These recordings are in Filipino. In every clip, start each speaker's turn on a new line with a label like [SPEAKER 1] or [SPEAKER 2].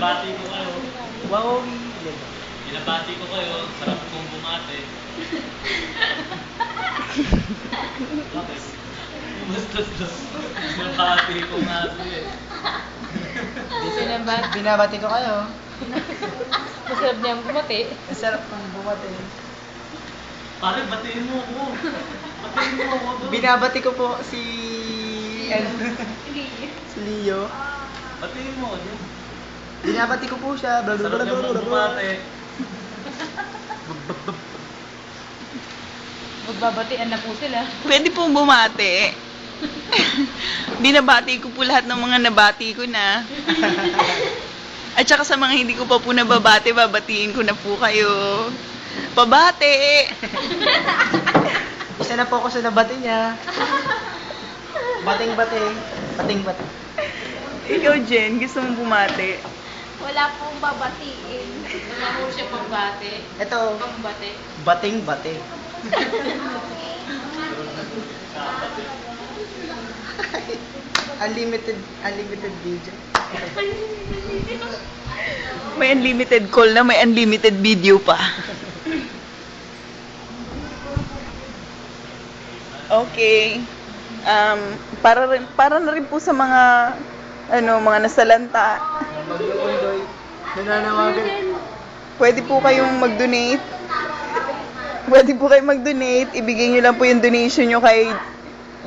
[SPEAKER 1] Binabati ko kayo.
[SPEAKER 2] Wow.
[SPEAKER 1] Binabati ko kayo. Sarap kong bumate. Bakit? Bastos-dos. Binabati ko nga siya eh.
[SPEAKER 2] Binabati ko kayo.
[SPEAKER 3] Masarap niyang bumati.
[SPEAKER 2] Ang sarap kong bumati.
[SPEAKER 1] Pare, batiin mo ako. Batiin mo ako doon.
[SPEAKER 2] Binabati ko po si... si Leo.
[SPEAKER 1] Batiin mo ako doon.
[SPEAKER 2] Binabati ko po siya. Blah, blah,
[SPEAKER 1] Sarap
[SPEAKER 2] blah,
[SPEAKER 1] niya
[SPEAKER 2] blah,
[SPEAKER 1] mong
[SPEAKER 2] blah, blah.
[SPEAKER 1] bumate.
[SPEAKER 3] Magbabatian na po sila.
[SPEAKER 4] Pwede pong bumati. Binabati ko po lahat ng mga nabati ko na. At saka sa mga hindi ko pa po nababati, babatiin ko na po kayo. Pabati!
[SPEAKER 2] Isa na po ako sa nabati niya. Bating-bating. Bating-bating.
[SPEAKER 4] Ikaw, Jen, gusto mong bumati?
[SPEAKER 5] Wala pong babatiin.
[SPEAKER 3] Wala po siya pambati.
[SPEAKER 2] Ito.
[SPEAKER 3] Pambati.
[SPEAKER 2] Bating-bate. Unlimited video.
[SPEAKER 4] May unlimited call na, may unlimited video pa. Okay. Para na rin po sa mga mga nasalanta.
[SPEAKER 2] Bagyo-undoy. Nananawagan.
[SPEAKER 4] Pwede po kayong mag-donate. Pwede po kayong mag-donate. Ibigay nyo lang po yung donation nyo kay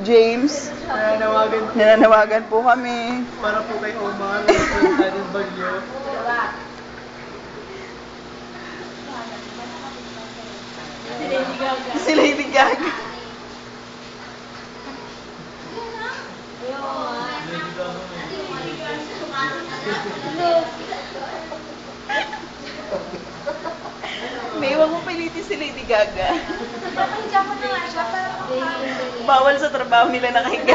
[SPEAKER 4] James.
[SPEAKER 2] Nananawagan.
[SPEAKER 4] Nananawagan po kami.
[SPEAKER 2] Para po kay Omar. Punta ng bagyo.
[SPEAKER 4] Si Lady Gaga. May iwan mo pilitin si Lady Gaga.
[SPEAKER 5] Papahiga ko na nga siya.
[SPEAKER 4] Bawal sa trabaho nila nakahiga.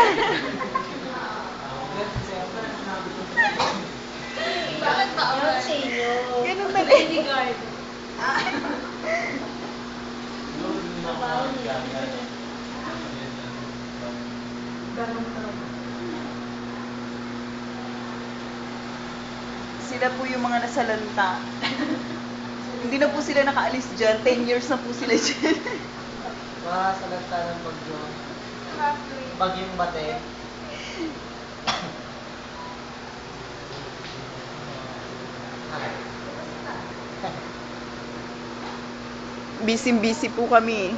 [SPEAKER 5] Bakit ba ako sa inyo?
[SPEAKER 4] Ganun na rin. Sila po yung mga nasalanta. Hindi na po sila nakaalis dyan. 10 years na po sila dyan.
[SPEAKER 2] Mga salanta ng bagyo. Bagyong bate.
[SPEAKER 4] Busy-busy po kami.